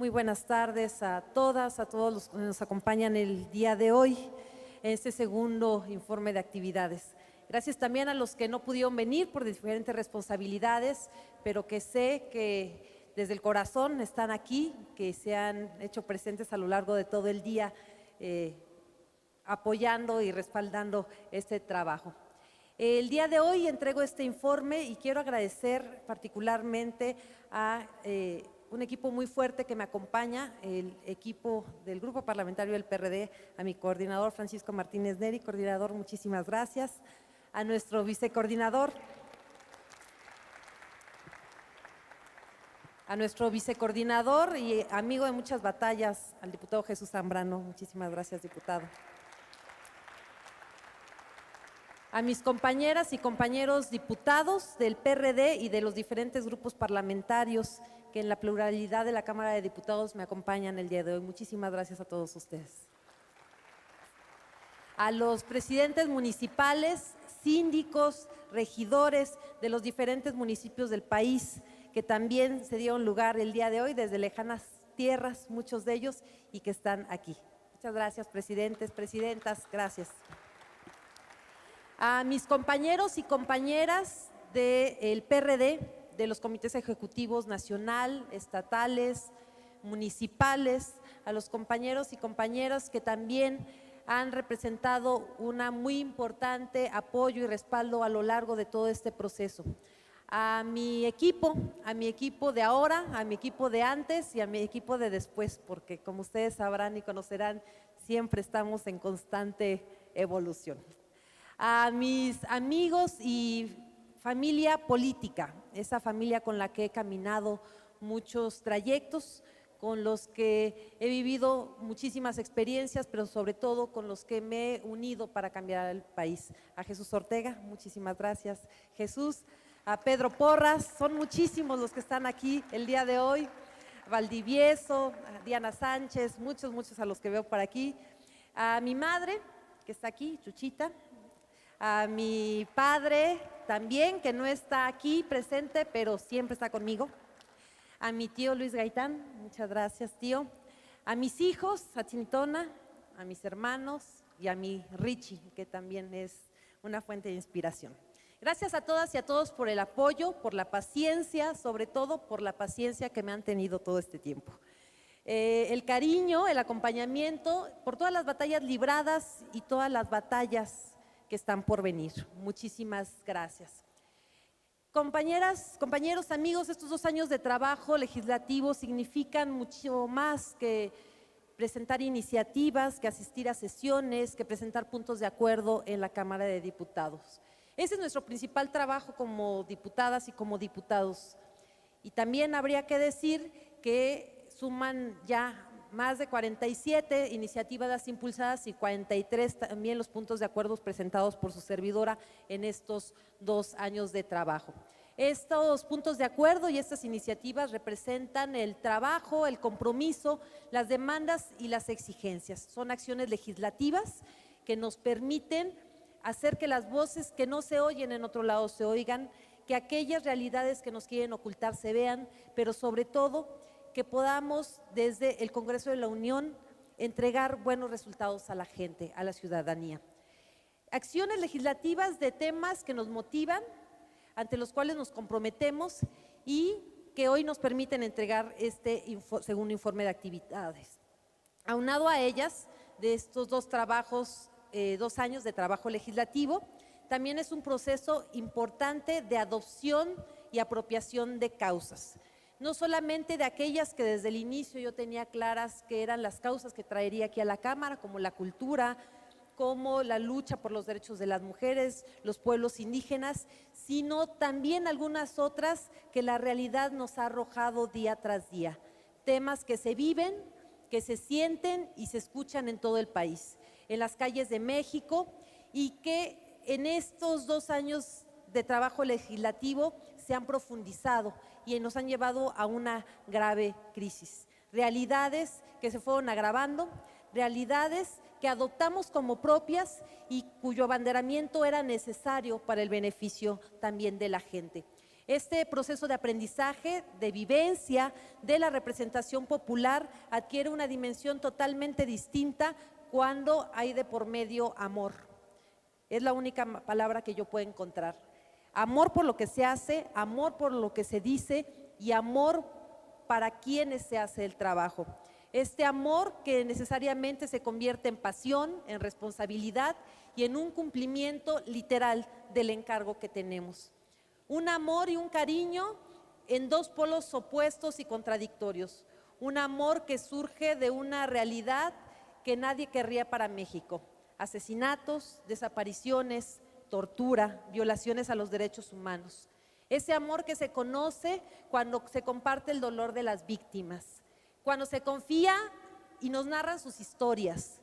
Muy buenas tardes a todas, a todos los que nos acompañan el día de hoy en este segundo informe de actividades. Gracias también a los que no pudieron venir por diferentes responsabilidades, pero que sé que desde el corazón están aquí, que se han hecho presentes a lo largo de todo el día, apoyando y respaldando este trabajo. El día de hoy entrego este informe y quiero agradecer particularmente a un equipo muy fuerte que me acompaña, el equipo del Grupo Parlamentario del PRD, a mi coordinador Francisco Martínez Neri. Coordinador, muchísimas gracias. A nuestro vicecoordinador, y amigo de muchas batallas, al diputado Jesús Zambrano. Muchísimas gracias, diputado. A mis compañeras y compañeros diputados del PRD y de los diferentes grupos parlamentarios que en la pluralidad de la Cámara de Diputados me acompañan el día de hoy. Muchísimas gracias a todos ustedes. A los presidentes municipales, síndicos, regidores de los diferentes municipios del país que también se dieron lugar el día de hoy desde lejanas tierras, muchos de ellos, y que están aquí. Muchas gracias, presidentes, presidentas, gracias. A mis compañeros y compañeras del PRD, de los comités ejecutivos nacional, estatales, municipales, a los compañeros y compañeras que también han representado una muy importante apoyo y respaldo a lo largo de todo este proceso. A mi equipo de ahora, a mi equipo de antes y a mi equipo de después, porque como ustedes sabrán y conocerán, siempre estamos en constante evolución. A mis amigos y familia política, esa familia con la que he caminado muchos trayectos, con los que he vivido muchísimas experiencias, pero sobre todo con los que me he unido para cambiar el país. A Jesús Ortega, muchísimas gracias, Jesús. A Pedro Porras, son muchísimos los que están aquí el día de hoy. A Valdivieso, a Diana Sánchez, muchos a los que veo por aquí. A mi madre, que está aquí, Chuchita. A mi padre también, que no está aquí presente, pero siempre está conmigo. A mi tío Luis Gaitán, muchas gracias, tío. A mis hijos, a Chinitona, a mis hermanos y a mi Richie, que también es una fuente de inspiración. Gracias a todas y a todos por el apoyo, por la paciencia, sobre todo por la paciencia que me han tenido todo este tiempo. El cariño, el acompañamiento, por todas las batallas libradas y todas las batallas que están por venir. Muchísimas gracias. Compañeras, compañeros, amigos, estos 2 años de trabajo legislativo significan mucho más que presentar iniciativas, que asistir a sesiones, que presentar puntos de acuerdo en la Cámara de Diputados. Ese es nuestro principal trabajo como diputadas y como diputados. Y también habría que decir que suman ya más de 47 iniciativas impulsadas y 43 también los puntos de acuerdo presentados por su servidora en estos 2 años de trabajo. Estos puntos de acuerdo y estas iniciativas representan el trabajo, el compromiso, las demandas y las exigencias. Son acciones legislativas que nos permiten hacer que las voces que no se oyen en otro lado se oigan, que aquellas realidades que nos quieren ocultar se vean, pero sobre todo que podamos desde el Congreso de la Unión entregar buenos resultados a la gente, a la ciudadanía. Acciones legislativas de temas que nos motivan, ante los cuales nos comprometemos y que hoy nos permiten entregar este segundo informe de actividades. Aunado a ellas, de estos 2 trabajos, 2 años de trabajo legislativo, también es un proceso importante de adopción y apropiación de causas. No solamente de aquellas que desde el inicio yo tenía claras que eran las causas que traería aquí a la Cámara, como la cultura, como la lucha por los derechos de las mujeres, los pueblos indígenas, sino también algunas otras que la realidad nos ha arrojado día tras día. Temas que se viven, que se sienten y se escuchan en todo el país, en las calles de México, y que en estos 2 años de trabajo legislativo se han profundizado y nos han llevado a una grave crisis. Realidades que se fueron agravando, realidades que adoptamos como propias y cuyo abanderamiento era necesario para el beneficio también de la gente. Este proceso de aprendizaje, de vivencia, de la representación popular adquiere una dimensión totalmente distinta cuando hay de por medio amor. Es la única palabra que yo puedo encontrar. Amor por lo que se hace, amor por lo que se dice y amor para quienes se hace el trabajo. Este amor que necesariamente se convierte en pasión, en responsabilidad y en un cumplimiento literal del encargo que tenemos. Un amor y un cariño en dos polos opuestos y contradictorios. Un amor que surge de una realidad que nadie querría para México. Asesinatos, desapariciones, tortura, violaciones a los derechos humanos. Ese amor que se conoce cuando se comparte el dolor de las víctimas, cuando se confía y nos narran sus historias,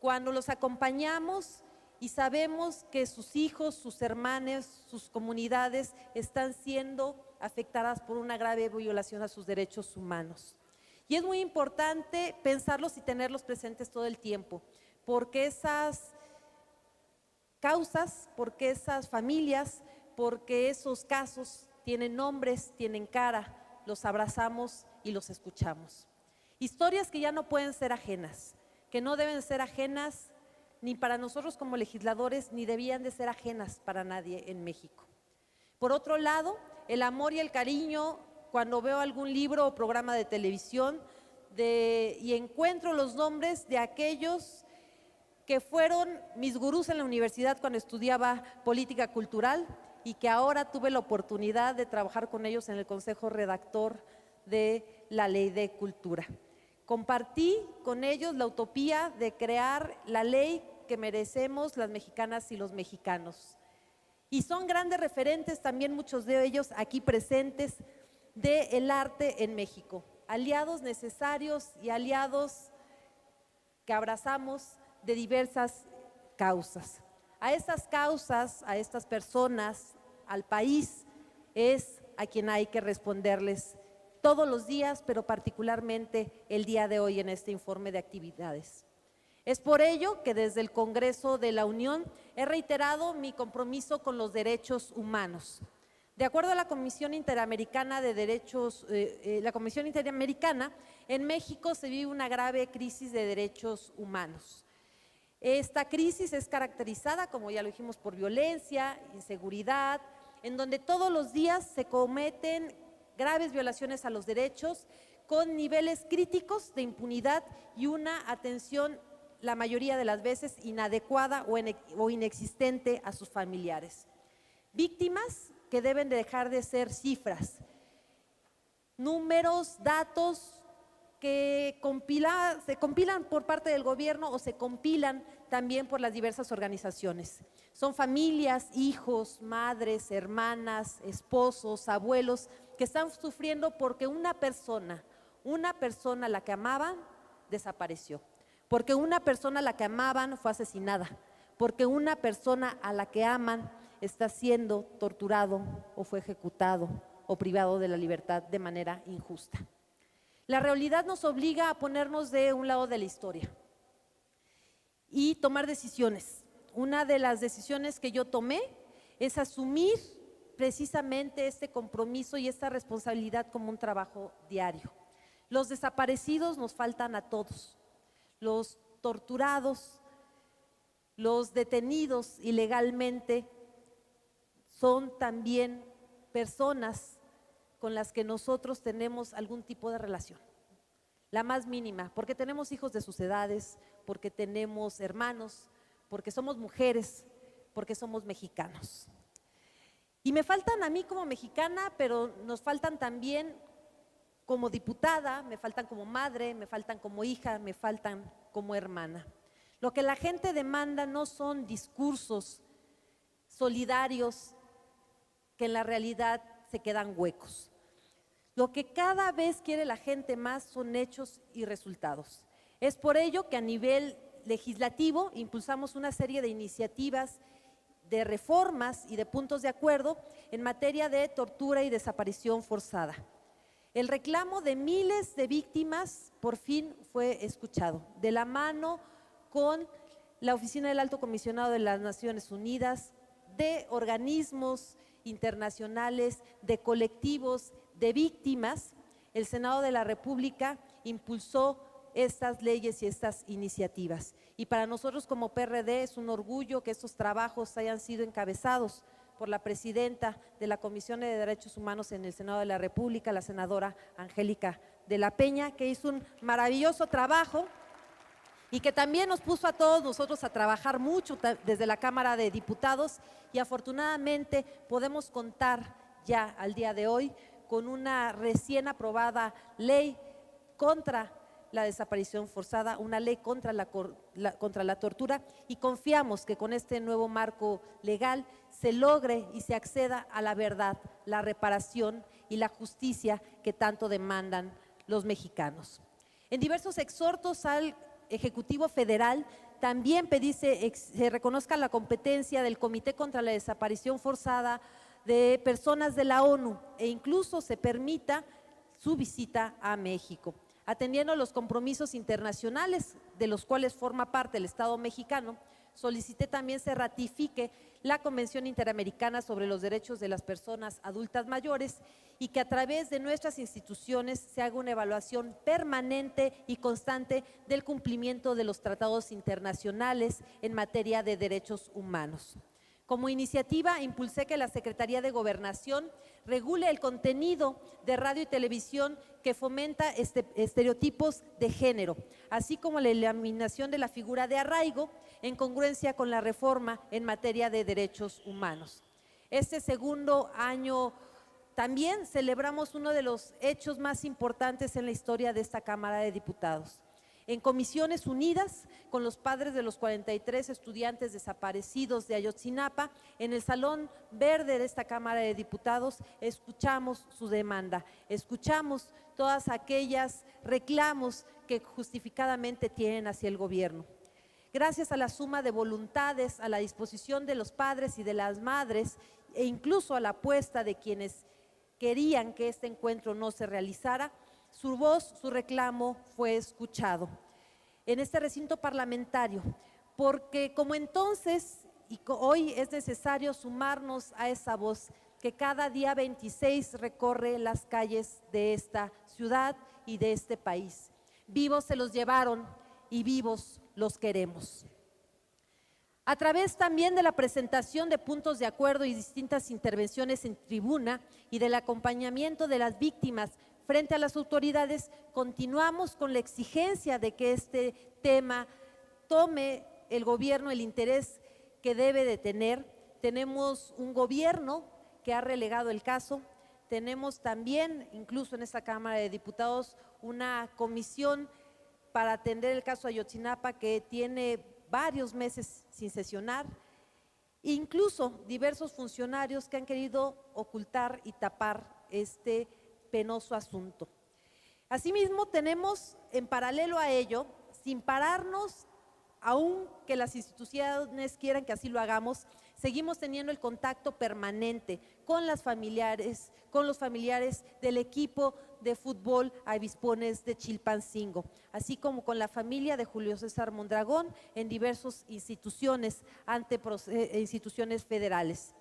cuando los acompañamos y sabemos que sus hijos, sus hermanos, sus comunidades están siendo afectadas por una grave violación a sus derechos humanos. Y es muy importante pensarlos y tenerlos presentes todo el tiempo, porque esas causas, porque esas familias, porque esos casos tienen nombres, tienen cara, los abrazamos y los escuchamos. Historias que ya no pueden ser ajenas, que no deben ser ajenas ni para nosotros como legisladores, ni debían de ser ajenas para nadie en México. Por otro lado, el amor y el cariño, cuando veo algún libro o programa de televisión y encuentro los nombres de aquellos que fueron mis gurús en la universidad cuando estudiaba política cultural y que ahora tuve la oportunidad de trabajar con ellos en el consejo redactor de la Ley de Cultura. Compartí con ellos la utopía de crear la ley que merecemos las mexicanas y los mexicanos. Y son grandes referentes también muchos de ellos aquí presentes del arte en México. Aliados necesarios y aliados que abrazamos de diversas causas. A estas causas, a estas personas, al país, es a quien hay que responderles todos los días, pero particularmente el día de hoy en este informe de actividades. Es por ello que desde el Congreso de la Unión he reiterado mi compromiso con los derechos humanos. De acuerdo a la Comisión Interamericana de Derechos, la Comisión Interamericana, en México se vive una grave crisis de derechos humanos. Esta crisis es caracterizada, como ya lo dijimos, por violencia, inseguridad, en donde todos los días se cometen graves violaciones a los derechos con niveles críticos de impunidad y una atención, la mayoría de las veces, inadecuada o inexistente a sus familiares. Víctimas que deben de dejar de ser cifras, números, datos que se compilan por parte del gobierno o se compilan también por las diversas organizaciones. Son familias, hijos, madres, hermanas, esposos, abuelos que están sufriendo porque una persona a la que amaban desapareció, porque una persona a la que amaban fue asesinada, porque una persona a la que aman está siendo torturado o fue ejecutado o privado de la libertad de manera injusta. La realidad nos obliga a ponernos de un lado de la historia y tomar decisiones. Una de las decisiones que yo tomé es asumir precisamente este compromiso y esta responsabilidad como un trabajo diario. Los desaparecidos nos faltan a todos, los torturados, los detenidos ilegalmente son también personas con las que nosotros tenemos algún tipo de relación, la más mínima, porque tenemos hijos de sus edades, porque tenemos hermanos, porque somos mujeres, porque somos mexicanos. Y me faltan a mí como mexicana, pero nos faltan también como diputada, me faltan como madre, me faltan como hija, me faltan como hermana. Lo que la gente demanda no son discursos solidarios que en la realidad se quedan huecos. Lo que cada vez quiere la gente más son hechos y resultados. Es por ello que a nivel legislativo impulsamos una serie de iniciativas, de reformas y de puntos de acuerdo en materia de tortura y desaparición forzada. El reclamo de miles de víctimas por fin fue escuchado, de la mano con la Oficina del Alto Comisionado de las Naciones Unidas, de organismos internacionales, de colectivos, de víctimas, el Senado de la República impulsó estas leyes y estas iniciativas. Y para nosotros como PRD es un orgullo que estos trabajos hayan sido encabezados por la presidenta de la Comisión de Derechos Humanos en el Senado de la República, la senadora Angélica de la Peña, que hizo un maravilloso trabajo y que también nos puso a todos nosotros a trabajar mucho desde la Cámara de Diputados, y afortunadamente podemos contar ya al día de hoy con una recién aprobada ley contra la desaparición forzada, una ley contra la tortura, y confiamos que con este nuevo marco legal se logre y se acceda a la verdad, la reparación y la justicia que tanto demandan los mexicanos. En diversos exhortos al Ejecutivo Federal también pedí se reconozca la competencia del Comité contra la Desaparición Forzada de personas de la ONU e incluso se permita su visita a México, atendiendo los compromisos internacionales de los cuales forma parte el Estado mexicano. Solicité también se ratifique la Convención Interamericana sobre los Derechos de las Personas Adultas Mayores y que a través de nuestras instituciones se haga una evaluación permanente y constante del cumplimiento de los tratados internacionales en materia de derechos humanos. Como iniciativa, impulsé que la Secretaría de Gobernación regule el contenido de radio y televisión que fomenta estereotipos de género, así como la eliminación de la figura de arraigo en congruencia con la reforma en materia de derechos humanos. Este segundo año también celebramos uno de los hechos más importantes en la historia de esta Cámara de Diputados. En Comisiones Unidas, con los padres de los 43 estudiantes desaparecidos de Ayotzinapa, en el Salón Verde de esta Cámara de Diputados, escuchamos su demanda, escuchamos todas aquellas reclamos que justificadamente tienen hacia el gobierno. Gracias a la suma de voluntades, a la disposición de los padres y de las madres e incluso a la apuesta de quienes querían que este encuentro no se realizara, su voz, su reclamo fue escuchado en este recinto parlamentario, porque como entonces y hoy es necesario sumarnos a esa voz que cada día 26 recorre las calles de esta ciudad y de este país. Vivos se los llevaron y vivos los queremos. A través también de la presentación de puntos de acuerdo y distintas intervenciones en tribuna y del acompañamiento de las víctimas frente a las autoridades, continuamos con la exigencia de que este tema tome el gobierno el interés que debe de tener. Tenemos un gobierno que ha relegado el caso, tenemos también, incluso en esta Cámara de Diputados, una comisión para atender el caso Ayotzinapa que tiene varios meses sin sesionar, incluso diversos funcionarios que han querido ocultar y tapar este penoso asunto. Asimismo, tenemos en paralelo a ello, sin pararnos, aunque las instituciones quieran que así lo hagamos, seguimos teniendo el contacto permanente con los familiares del equipo de fútbol Avispones de Chilpancingo, así como con la familia de Julio César Mondragón en diversas instituciones ante instituciones federales.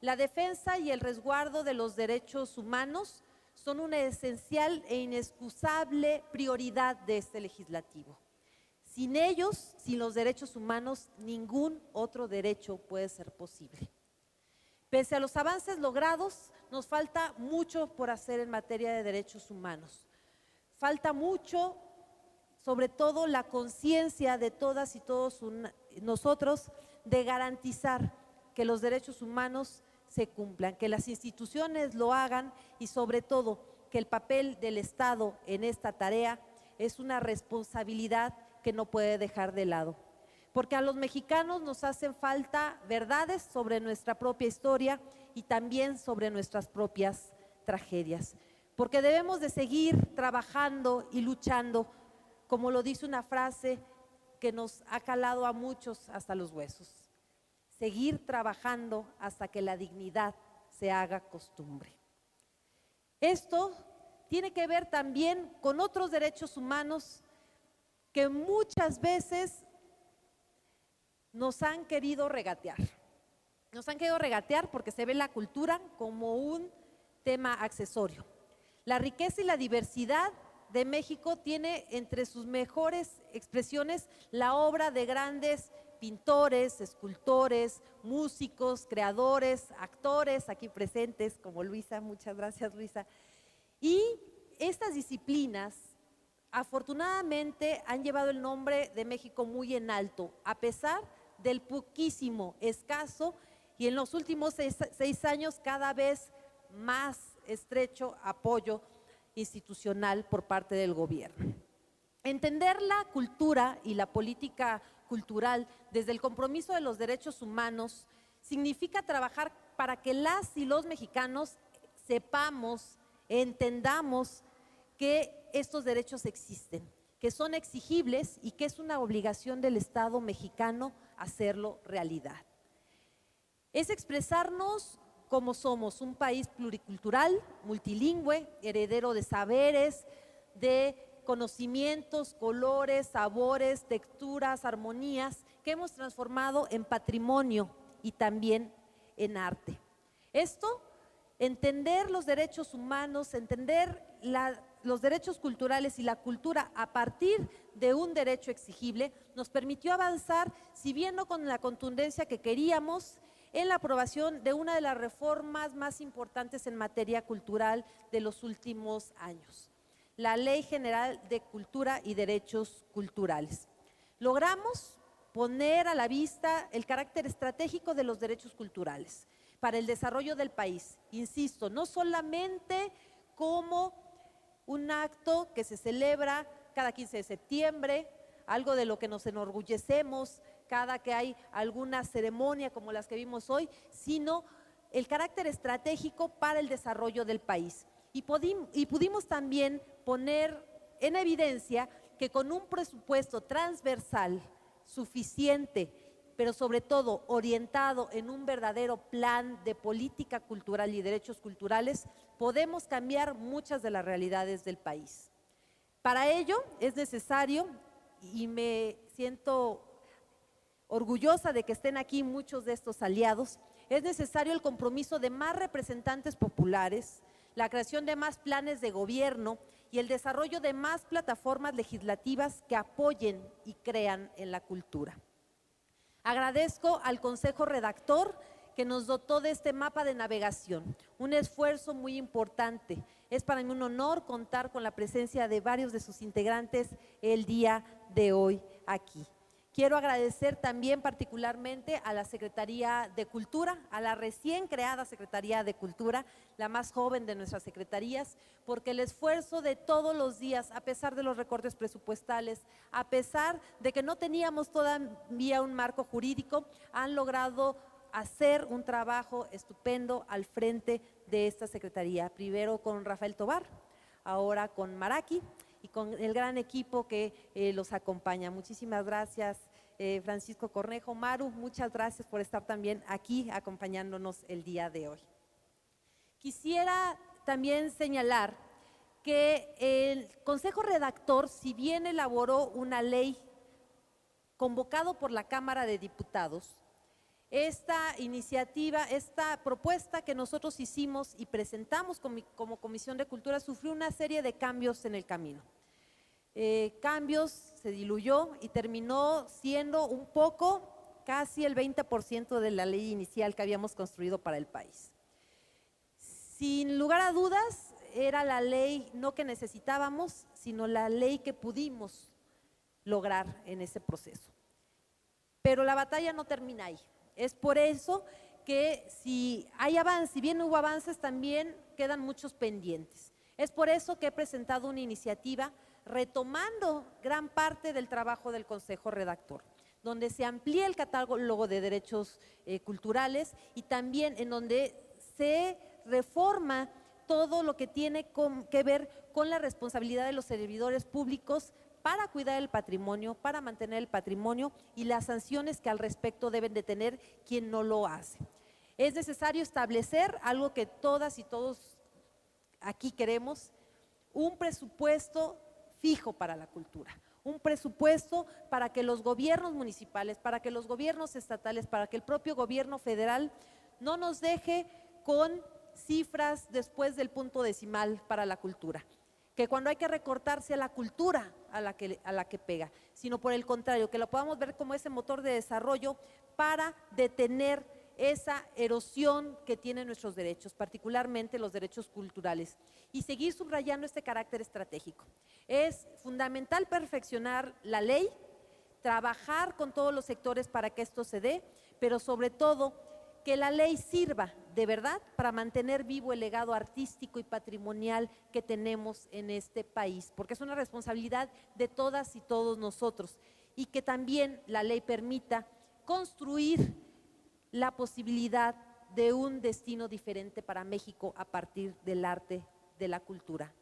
La defensa y el resguardo de los derechos humanos son una esencial e inexcusable prioridad de este legislativo. Sin ellos, sin los derechos humanos, ningún otro derecho puede ser posible. Pese a los avances logrados, nos falta mucho por hacer en materia de derechos humanos. Falta mucho, sobre todo la conciencia de todas y todos nosotros, de garantizar que los derechos humanos se cumplan, que las instituciones lo hagan y sobre todo que el papel del Estado en esta tarea es una responsabilidad que no puede dejar de lado. Porque a los mexicanos nos hacen falta verdades sobre nuestra propia historia y también sobre nuestras propias tragedias. Porque debemos de seguir trabajando y luchando, como lo dice una frase que nos ha calado a muchos hasta los huesos. Seguir trabajando hasta que la dignidad se haga costumbre. Esto tiene que ver también con otros derechos humanos que muchas veces nos han querido regatear. Nos han querido regatear porque se ve la cultura como un tema accesorio. La riqueza y la diversidad de México tiene entre sus mejores expresiones la obra de grandes pintores, escultores, músicos, creadores, actores aquí presentes como Luisa, muchas gracias Luisa. Y estas disciplinas afortunadamente han llevado el nombre de México muy en alto, a pesar del poquísimo, escaso y en los últimos 6 años cada vez más estrecho apoyo institucional por parte del gobierno. Entender la cultura y la política cultural desde el compromiso de los derechos humanos significa trabajar para que las y los mexicanos sepamos, entendamos que estos derechos existen, que son exigibles y que es una obligación del Estado mexicano hacerlo realidad. Es expresarnos como somos, un país pluricultural, multilingüe, heredero de saberes, de conocimientos, colores, sabores, texturas, armonías, que hemos transformado en patrimonio y también en arte. Esto, entender los derechos humanos, entender los derechos culturales y la cultura a partir de un derecho exigible, nos permitió avanzar, si bien no con la contundencia que queríamos, en la aprobación de una de las reformas más importantes en materia cultural de los últimos años, la Ley General de Cultura y Derechos Culturales. Logramos poner a la vista el carácter estratégico de los derechos culturales para el desarrollo del país. Insisto, no solamente como un acto que se celebra cada 15 de septiembre, algo de lo que nos enorgullecemos cada que hay alguna ceremonia como las que vimos hoy, sino el carácter estratégico para el desarrollo del país. Y pudimos también poner en evidencia que con un presupuesto transversal suficiente, pero sobre todo orientado en un verdadero plan de política cultural y derechos culturales, podemos cambiar muchas de las realidades del país. Para ello es necesario, y me siento orgullosa de que estén aquí muchos de estos aliados, es necesario el compromiso de más representantes populares, la creación de más planes de gobierno y el desarrollo de más plataformas legislativas que apoyen y crean en la cultura. Agradezco al Consejo Redactor que nos dotó de este mapa de navegación, un esfuerzo muy importante. Es para mí un honor contar con la presencia de varios de sus integrantes el día de hoy aquí. Quiero agradecer también particularmente a la Secretaría de Cultura, a la recién creada Secretaría de Cultura, la más joven de nuestras secretarías, porque el esfuerzo de todos los días, a pesar de los recortes presupuestales, a pesar de que no teníamos todavía un marco jurídico, han logrado hacer un trabajo estupendo al frente de esta Secretaría, primero con Rafael Tobar, ahora con Maraki, y con el gran equipo que los acompaña. Muchísimas gracias, Francisco Cornejo. Maru, muchas gracias por estar también aquí acompañándonos el día de hoy. Quisiera también señalar que el Consejo Redactor, si bien elaboró una ley convocado por la Cámara de Diputados, esta iniciativa, esta propuesta que nosotros hicimos y presentamos como Comisión de Cultura sufrió una serie de cambios en el camino. Cambios, se diluyó y terminó siendo un poco, casi el 20% de la ley inicial que habíamos construido para el país. Sin lugar a dudas, era la ley no que necesitábamos, sino la ley que pudimos lograr en ese proceso. Pero la batalla no termina ahí. Es por eso que si bien hubo avances, también quedan muchos pendientes. Es por eso que he presentado una iniciativa retomando gran parte del trabajo del Consejo Redactor, donde se amplía el catálogo de derechos culturales y también en donde se reforma todo lo que tiene que ver con la responsabilidad de los servidores públicos para cuidar el patrimonio, para mantener el patrimonio y las sanciones que al respecto deben de tener quien no lo hace. Es necesario establecer algo que todas y todos aquí queremos, un presupuesto fijo para la cultura, un presupuesto para que los gobiernos municipales, para que los gobiernos estatales, para que el propio gobierno federal no nos deje con cifras después del punto decimal para la cultura. Que cuando hay que recortarse a la cultura a la que pega, sino por el contrario, que lo podamos ver como ese motor de desarrollo para detener esa erosión que tienen nuestros derechos, particularmente los derechos culturales, y seguir subrayando este carácter estratégico. Es fundamental perfeccionar la ley, trabajar con todos los sectores para que esto se dé, pero sobre todo que la ley sirva de verdad para mantener vivo el legado artístico y patrimonial que tenemos en este país, porque es una responsabilidad de todas y todos nosotros, y que también la ley permita construir la posibilidad de un destino diferente para México a partir del arte, de la cultura.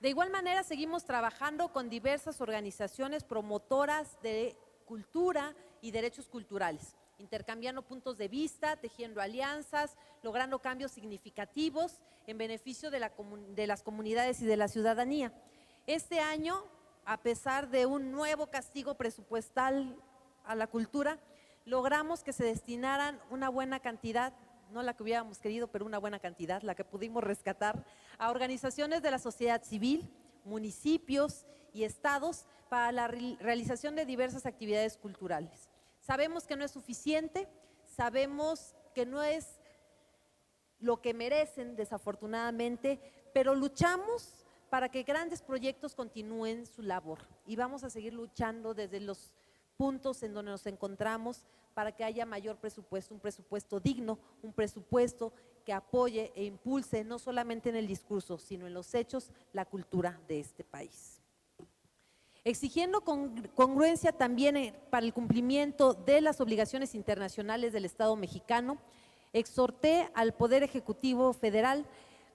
De igual manera, seguimos trabajando con diversas organizaciones promotoras de cultura y derechos culturales, intercambiando puntos de vista, tejiendo alianzas, logrando cambios significativos en beneficio de las comunidades y de la ciudadanía. Este año, a pesar de un nuevo castigo presupuestal a la cultura, logramos que se destinaran una buena cantidad, no la que hubiéramos querido, pero una buena cantidad, la que pudimos rescatar, a organizaciones de la sociedad civil, municipios y estados para la realización de diversas actividades culturales. Sabemos que no es suficiente, sabemos que no es lo que merecen, desafortunadamente, pero luchamos para que grandes proyectos continúen su labor y vamos a seguir luchando desde los puntos en donde nos encontramos para que haya mayor presupuesto, un presupuesto digno, un presupuesto que apoye e impulse no solamente en el discurso, sino en los hechos, la cultura de este país. Exigiendo congruencia también para el cumplimiento de las obligaciones internacionales del Estado mexicano, exhorté al Poder Ejecutivo Federal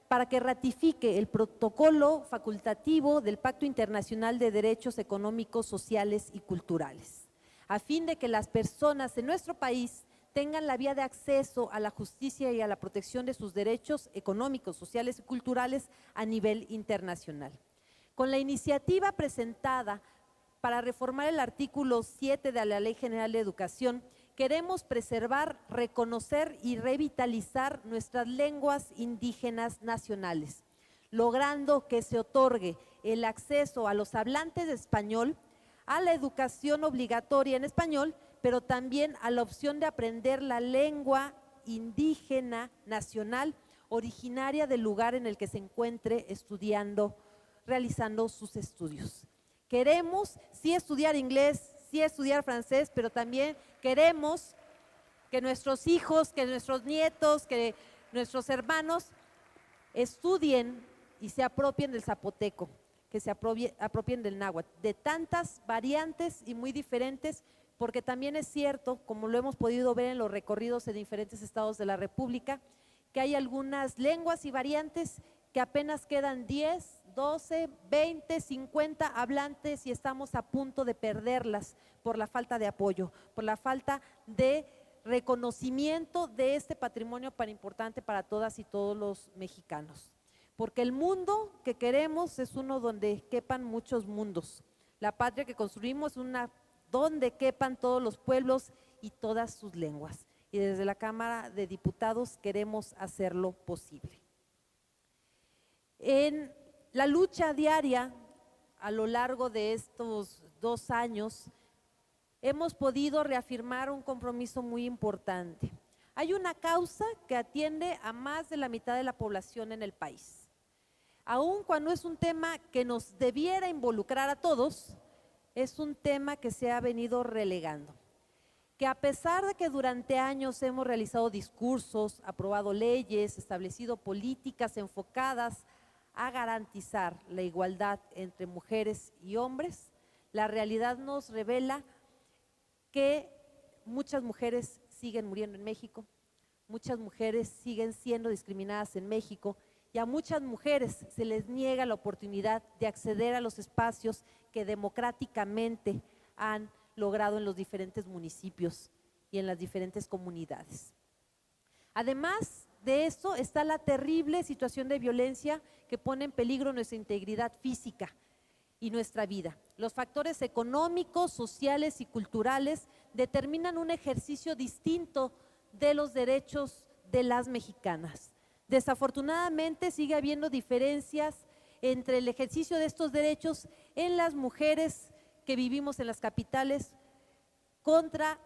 para que ratifique el protocolo facultativo del Pacto Internacional de Derechos Económicos, Sociales y Culturales, a fin de que las personas en nuestro país tengan la vía de acceso a la justicia y a la protección de sus derechos económicos, sociales y culturales a nivel internacional. Con la iniciativa presentada para reformar el artículo 7 de la Ley General de Educación, queremos preservar, reconocer y revitalizar nuestras lenguas indígenas nacionales, logrando que se otorgue el acceso a los hablantes de español a la educación obligatoria en español, pero también a la opción de aprender la lengua indígena nacional originaria del lugar en el que se encuentre estudiando, realizando sus estudios. Queremos sí estudiar inglés, sí estudiar francés, pero también queremos que nuestros hijos, que nuestros nietos, que nuestros hermanos estudien y se apropien del zapoteco, que se apropien del náhuatl, de tantas variantes y muy diferentes, porque también es cierto, como lo hemos podido ver en los recorridos en diferentes estados de la República, que hay algunas lenguas y variantes que apenas quedan 10, 12, 20, 50 hablantes y estamos a punto de perderlas por la falta de apoyo, por la falta de reconocimiento de este patrimonio tan importante para todas y todos los mexicanos. Porque el mundo que queremos es uno donde quepan muchos mundos. La patria que construimos es una donde quepan todos los pueblos y todas sus lenguas. Y desde la Cámara de Diputados queremos hacerlo posible. En la lucha diaria a lo largo de estos 2 años, hemos podido reafirmar un compromiso muy importante. Hay una causa que atiende a más de la mitad de la población en el país. Aun cuando es un tema que nos debiera involucrar a todos, es un tema que se ha venido relegando. Que a pesar de que durante años hemos realizado discursos, aprobado leyes, establecido políticas enfocadas a garantizar la igualdad entre mujeres y hombres, la realidad nos revela que muchas mujeres siguen muriendo en México, muchas mujeres siguen siendo discriminadas en México y a muchas mujeres se les niega la oportunidad de acceder a los espacios que democráticamente han logrado en los diferentes municipios y en las diferentes comunidades. Además de esto está la terrible situación de violencia que pone en peligro nuestra integridad física y nuestra vida. Los factores económicos, sociales y culturales determinan un ejercicio distinto de los derechos de las mexicanas. Desafortunadamente sigue habiendo diferencias entre el ejercicio de estos derechos en las mujeres que vivimos en las capitales contra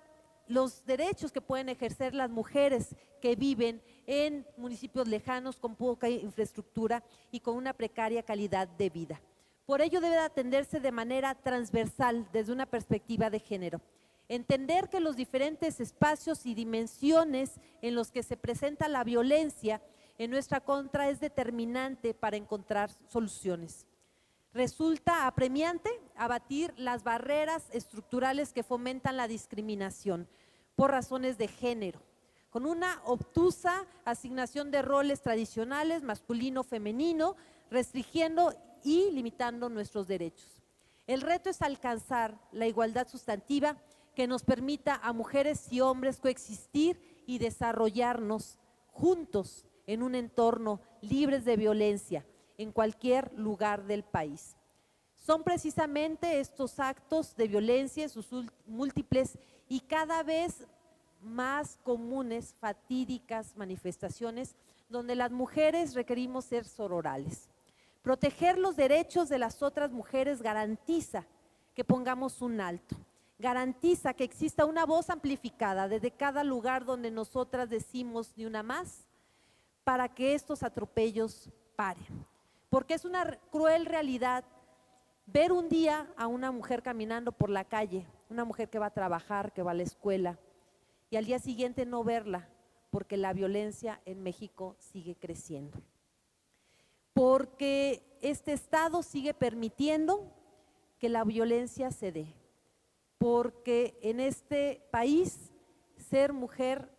los derechos que pueden ejercer las mujeres que viven en municipios lejanos con poca infraestructura y con una precaria calidad de vida. Por ello debe atenderse de manera transversal desde una perspectiva de género. Entender que los diferentes espacios y dimensiones en los que se presenta la violencia en nuestra contra es determinante para encontrar soluciones. Resulta apremiante abatir las barreras estructurales que fomentan la discriminación por razones de género, con una obtusa asignación de roles tradicionales masculino-femenino, restringiendo y limitando nuestros derechos. El reto es alcanzar la igualdad sustantiva que nos permita a mujeres y hombres coexistir y desarrollarnos juntos en un entorno libres de violencia en cualquier lugar del país. Son precisamente estos actos de violencia, sus múltiples y cada vez más comunes, fatídicas manifestaciones, donde las mujeres requerimos ser sororales. Proteger los derechos de las otras mujeres garantiza que pongamos un alto, garantiza que exista una voz amplificada desde cada lugar donde nosotras decimos ni una más, para que estos atropellos paren. Porque es una cruel realidad ver un día a una mujer caminando por la calle, una mujer que va a trabajar, que va a la escuela, y al día siguiente no verla, porque la violencia en México sigue creciendo. Porque este Estado sigue permitiendo que la violencia se dé. Porque en este país ser mujer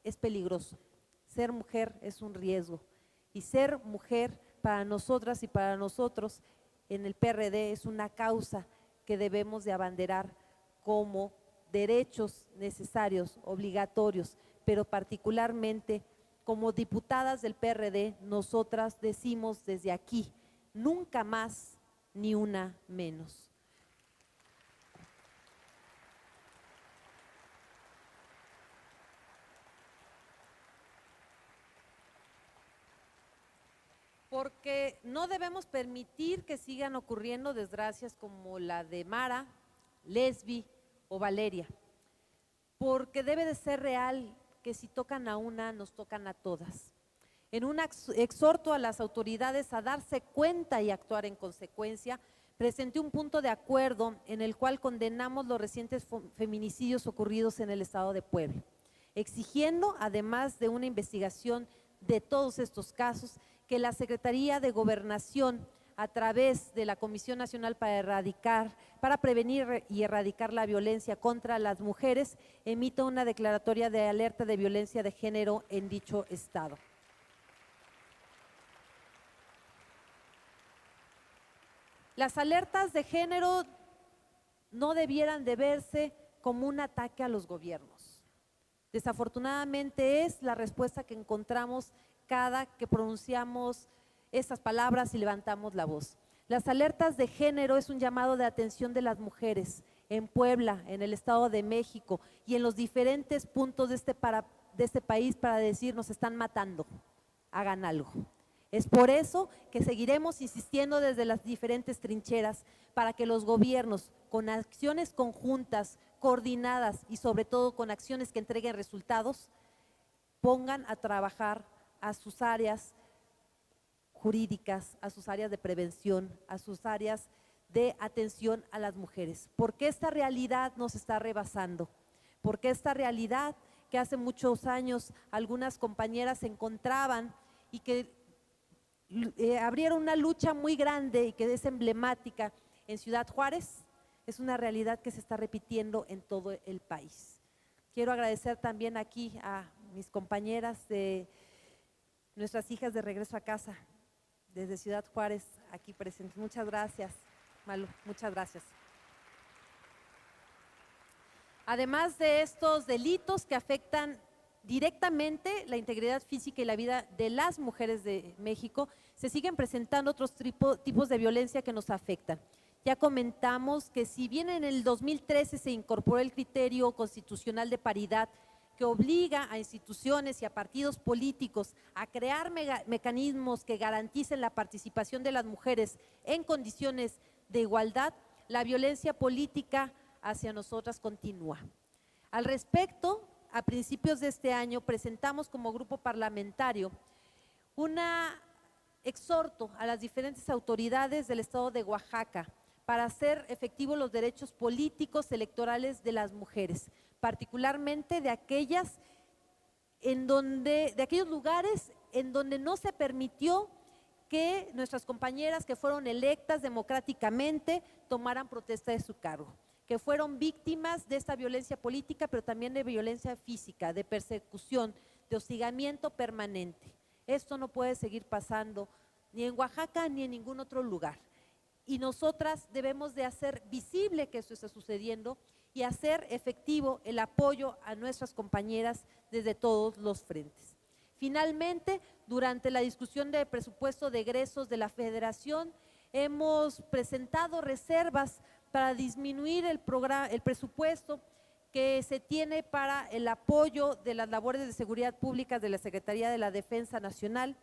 es peligroso, ser mujer es un riesgo y ser mujer para nosotras y para nosotros en el PRD es una causa que debemos de abanderar como derechos necesarios, obligatorios, pero particularmente como diputadas del PRD, nosotras decimos desde aquí, nunca más ni una menos. Porque no debemos permitir que sigan ocurriendo desgracias como la de Mara, Lesbi o Valeria, porque debe de ser real que si tocan a una, nos tocan a todas. En un exhorto a las autoridades a darse cuenta y actuar en consecuencia, presenté un punto de acuerdo en el cual condenamos los recientes feminicidios ocurridos en el estado de Puebla, exigiendo, además de una investigación de todos estos casos, que la Secretaría de Gobernación, a través de la Comisión Nacional para Prevenir y Erradicar la Violencia contra las Mujeres, emita una declaratoria de alerta de violencia de género en dicho estado. Las alertas de género no debieran de verse como un ataque a los gobiernos. Desafortunadamente es la respuesta que encontramos cada que pronunciamos estas palabras y levantamos la voz. Las alertas de género es un llamado de atención de las mujeres en Puebla, en el Estado de México y en los diferentes puntos de este país para decir nos están matando, hagan algo. Es por eso que seguiremos insistiendo desde las diferentes trincheras para que los gobiernos, con acciones conjuntas, coordinadas y sobre todo con acciones que entreguen resultados, pongan a trabajar a sus áreas jurídicas, a sus áreas de prevención, a sus áreas de atención a las mujeres. Porque esta realidad nos está rebasando, porque esta realidad que hace muchos años algunas compañeras se encontraban y que abrieron una lucha muy grande y que es emblemática en Ciudad Juárez, es una realidad que se está repitiendo en todo el país. Quiero agradecer también aquí a mis compañeras de nuestras hijas de regreso a casa, desde Ciudad Juárez, aquí presentes. Muchas gracias, Malu, muchas gracias. Además de estos delitos que afectan directamente la integridad física y la vida de las mujeres de México, se siguen presentando otros tipos de violencia que nos afectan. Ya comentamos que si bien en el 2013 se incorporó el criterio constitucional de paridad que obliga a instituciones y a partidos políticos a crear mecanismos que garanticen la participación de las mujeres en condiciones de igualdad, la violencia política hacia nosotras continúa. Al respecto, a principios de este año presentamos como grupo parlamentario un exhorto a las diferentes autoridades del estado de Oaxaca para hacer efectivos los derechos políticos electorales de las mujeres, particularmente de aquellos lugares en donde no se permitió que nuestras compañeras que fueron electas democráticamente tomaran protesta de su cargo, que fueron víctimas de esta violencia política, pero también de violencia física, de persecución, de hostigamiento permanente. Esto no puede seguir pasando ni en Oaxaca ni en ningún otro lugar. Y nosotras debemos de hacer visible que esto está sucediendo y hacer efectivo el apoyo a nuestras compañeras desde todos los frentes. Finalmente, durante la discusión de presupuesto de egresos de la Federación, hemos presentado reservas para disminuir el presupuesto que se tiene para el apoyo de las labores de seguridad pública de la Secretaría de la Defensa Nacional,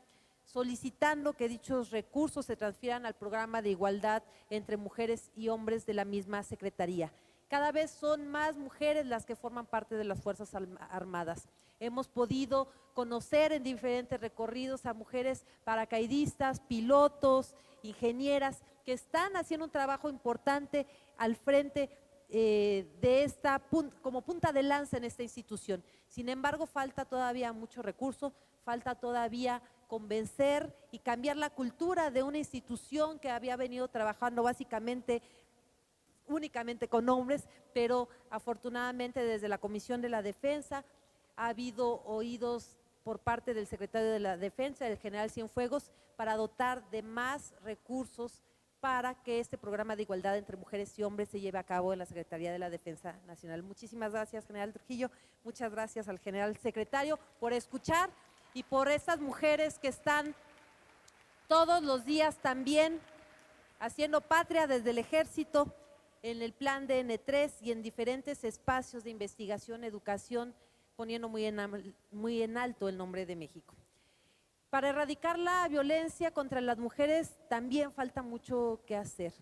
solicitando que dichos recursos se transfieran al programa de igualdad entre mujeres y hombres de la misma Secretaría. Cada vez son más mujeres las que forman parte de las Fuerzas Armadas. Hemos podido conocer en diferentes recorridos a mujeres paracaidistas, pilotos, ingenieras, que están haciendo un trabajo importante al frente como punta de lanza en esta institución. Sin embargo, falta todavía mucho recurso, falta todavía convencer y cambiar la cultura de una institución que había venido trabajando únicamente con hombres, pero afortunadamente desde la Comisión de la Defensa ha habido oídos por parte del secretario de la Defensa, el general Cienfuegos, para dotar de más recursos para que este programa de igualdad entre mujeres y hombres se lleve a cabo en la Secretaría de la Defensa Nacional. Muchísimas gracias, general Trujillo, muchas gracias al general secretario por escuchar y por estas mujeres que están todos los días también haciendo patria desde el Ejército, en el plan de N3 y en diferentes espacios de investigación, educación, poniendo muy en alto el nombre de México. Para erradicar la violencia contra las mujeres también falta mucho que hacer.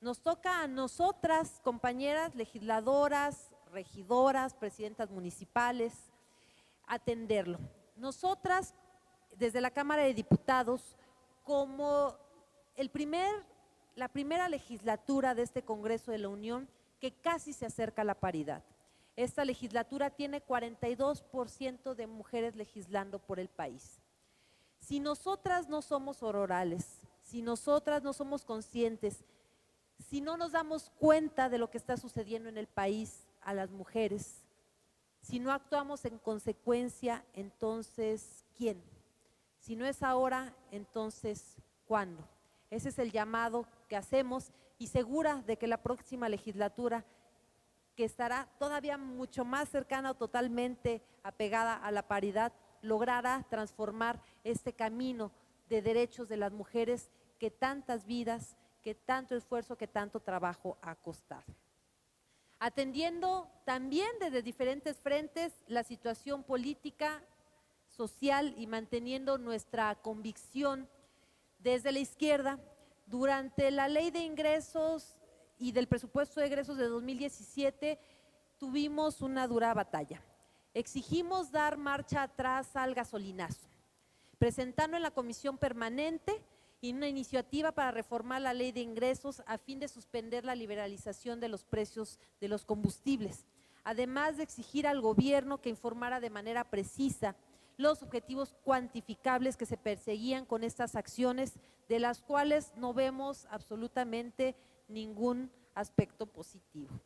Nos toca a nosotras, compañeras legisladoras, regidoras, presidentas municipales, atenderlo. Nosotras, desde la Cámara de Diputados, como la primera legislatura de este Congreso de la Unión, que casi se acerca a la paridad. Esta legislatura tiene 42% de mujeres legislando por el país. Si nosotras no somos orales, si nosotras no somos conscientes, si no nos damos cuenta de lo que está sucediendo en el país a las mujeres, si no actuamos en consecuencia, entonces, ¿quién? Si no es ahora, entonces, ¿cuándo? Ese es el llamado que hacemos y segura de que la próxima legislatura, que estará todavía mucho más cercana o totalmente apegada a la paridad, logrará transformar este camino de derechos de las mujeres que tantas vidas, que tanto esfuerzo, que tanto trabajo ha costado. Atendiendo también desde diferentes frentes la situación política, social y manteniendo nuestra convicción desde la izquierda, durante la Ley de Ingresos y del Presupuesto de Egresos de 2017 tuvimos una dura batalla. Exigimos dar marcha atrás al gasolinazo, presentando en la Comisión Permanente una iniciativa para reformar la Ley de Ingresos a fin de suspender la liberalización de los precios de los combustibles, además de exigir al gobierno que informara de manera precisa los objetivos cuantificables que se perseguían con estas acciones, de las cuales no vemos absolutamente ningún aspecto positivo.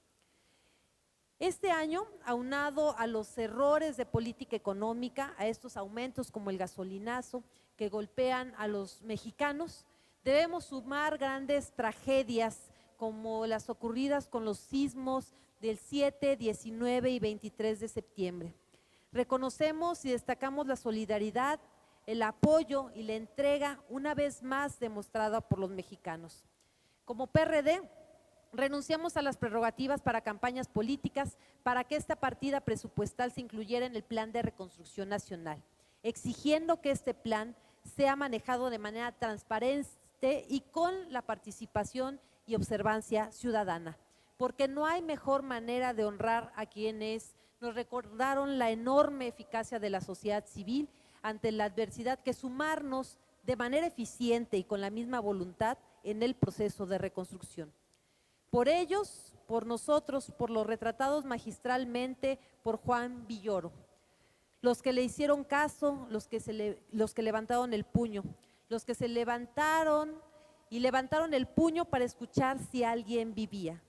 Este año, aunado a los errores de política económica, a estos aumentos como el gasolinazo que golpean a los mexicanos, debemos sumar grandes tragedias como las ocurridas con los sismos del 7, 19 y 23 de septiembre. Reconocemos y destacamos la solidaridad, el apoyo y la entrega una vez más demostrada por los mexicanos. Como PRD, renunciamos a las prerrogativas para campañas políticas para que esta partida presupuestal se incluyera en el Plan de Reconstrucción Nacional, exigiendo que este plan sea manejado de manera transparente y con la participación y observancia ciudadana, porque no hay mejor manera de honrar a quienes nos recordaron la enorme eficacia de la sociedad civil ante la adversidad que sumarnos de manera eficiente y con la misma voluntad en el proceso de reconstrucción. Por ellos, por nosotros, por los retratados magistralmente por Juan Villoro, los que le hicieron caso, los que levantaron el puño, los que se levantaron y levantaron el puño para escuchar si alguien vivía,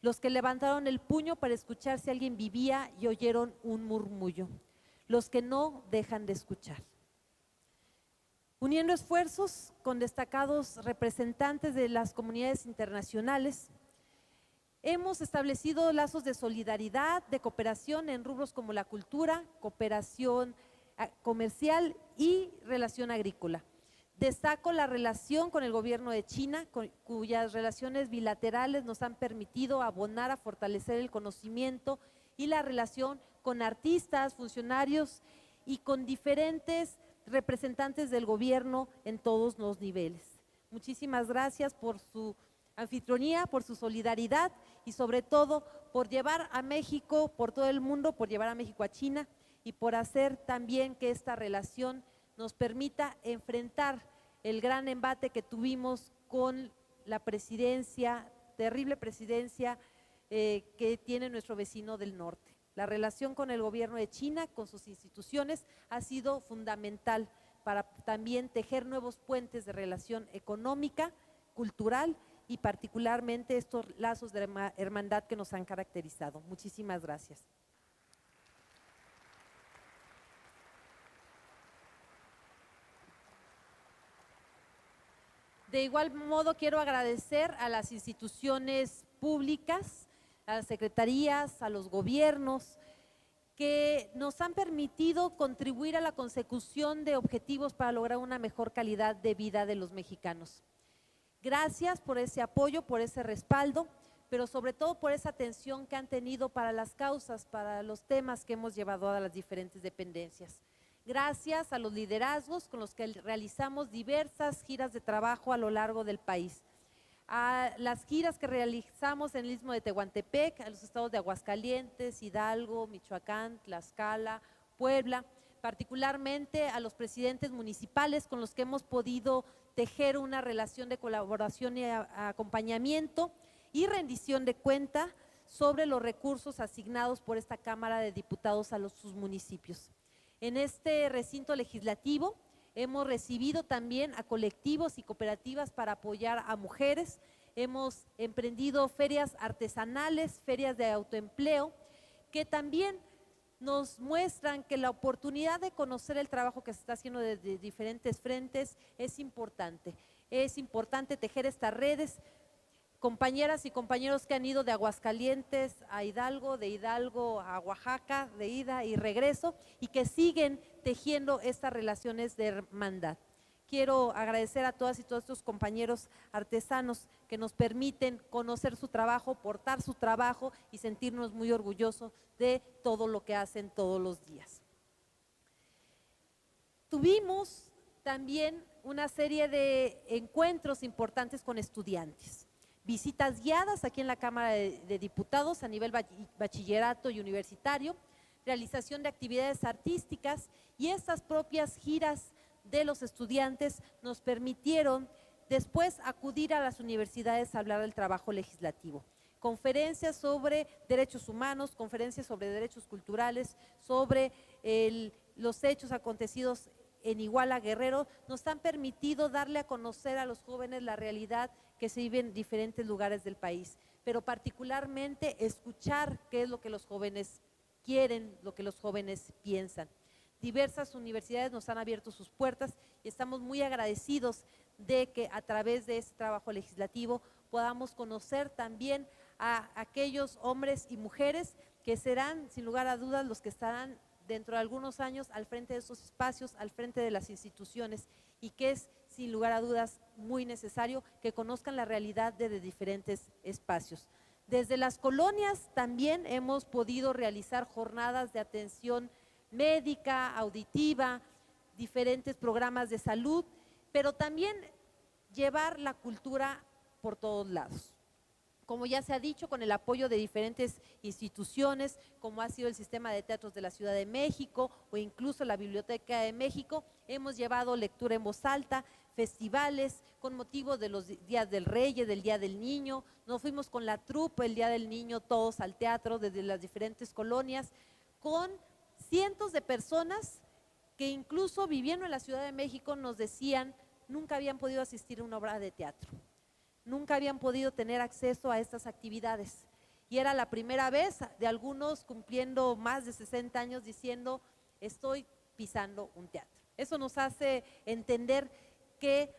los que levantaron el puño para escuchar si alguien vivía y oyeron un murmullo, los que no dejan de escuchar. Uniendo esfuerzos con destacados representantes de las comunidades internacionales, hemos establecido lazos de solidaridad, de cooperación en rubros como la cultura, cooperación comercial y relación agrícola. Destaco la relación con el gobierno de China, cuyas relaciones bilaterales nos han permitido abonar a fortalecer el conocimiento y la relación con artistas, funcionarios y con diferentes representantes del gobierno en todos los niveles. Muchísimas gracias por su anfitrionía, por su solidaridad y sobre todo por llevar a México por todo el mundo, por llevar a México a China y por hacer también que esta relación nos permita enfrentar el gran embate que tuvimos con la presidencia, terrible presidencia que tiene nuestro vecino del norte. La relación con el gobierno de China, con sus instituciones, ha sido fundamental para también tejer nuevos puentes de relación económica, cultural y particularmente estos lazos de hermandad que nos han caracterizado. Muchísimas gracias. De igual modo, quiero agradecer a las instituciones públicas, a las secretarías, a los gobiernos, que nos han permitido contribuir a la consecución de objetivos para lograr una mejor calidad de vida de los mexicanos. Gracias por ese apoyo, por ese respaldo, pero sobre todo por esa atención que han tenido para las causas, para los temas que hemos llevado a las diferentes dependencias. Gracias a los liderazgos con los que realizamos diversas giras de trabajo a lo largo del país. A las giras que realizamos en el Istmo de Tehuantepec, a los estados de Aguascalientes, Hidalgo, Michoacán, Tlaxcala, Puebla, particularmente a los presidentes municipales con los que hemos podido tejer una relación de colaboración y acompañamiento y rendición de cuenta sobre los recursos asignados por esta Cámara de Diputados a sus municipios. En este recinto legislativo hemos recibido también a colectivos y cooperativas para apoyar a mujeres, hemos emprendido ferias artesanales, ferias de autoempleo, que también nos muestran que la oportunidad de conocer el trabajo que se está haciendo desde diferentes frentes es importante. Es importante tejer estas redes. Compañeras y compañeros que han ido de Aguascalientes a Hidalgo, de Hidalgo a Oaxaca, de ida y regreso, y que siguen tejiendo estas relaciones de hermandad. Quiero agradecer a todas y todos estos compañeros artesanos que nos permiten conocer su trabajo, portar su trabajo y sentirnos muy orgullosos de todo lo que hacen todos los días. Tuvimos también una serie de encuentros importantes con estudiantes. Visitas guiadas aquí en la Cámara de Diputados a nivel bachillerato y universitario, realización de actividades artísticas y estas propias giras de los estudiantes nos permitieron después acudir a las universidades a hablar del trabajo legislativo. Conferencias sobre derechos humanos, conferencias sobre derechos culturales, sobre los hechos acontecidos en Iguala, Guerrero, nos han permitido darle a conocer a los jóvenes la realidad que se vive en diferentes lugares del país, pero particularmente escuchar qué es lo que los jóvenes quieren, lo que los jóvenes piensan. Diversas universidades nos han abierto sus puertas y estamos muy agradecidos de que a través de este trabajo legislativo podamos conocer también a aquellos hombres y mujeres que serán, sin lugar a dudas, los que estarán dentro de algunos años al frente de estos espacios, al frente de las instituciones, y que es, sin lugar a dudas, muy necesario que conozcan la realidad de diferentes espacios. Desde las colonias también hemos podido realizar jornadas de atención médica, auditiva, diferentes programas de salud, pero también llevar la cultura por todos lados. Como ya se ha dicho, con el apoyo de diferentes instituciones, como ha sido el Sistema de Teatros de la Ciudad de México o incluso la Biblioteca de México, hemos llevado lectura en voz alta, festivales con motivo de los días del Reyes, del Día del Niño. Nos fuimos con la trupe el Día del Niño todos al teatro desde las diferentes colonias, con cientos de personas que incluso viviendo en la Ciudad de México nos decían nunca habían podido asistir a una obra de teatro. Nunca habían podido tener acceso a estas actividades y era la primera vez de algunos cumpliendo más de 60 años diciendo estoy pisando un teatro. Eso nos hace entender que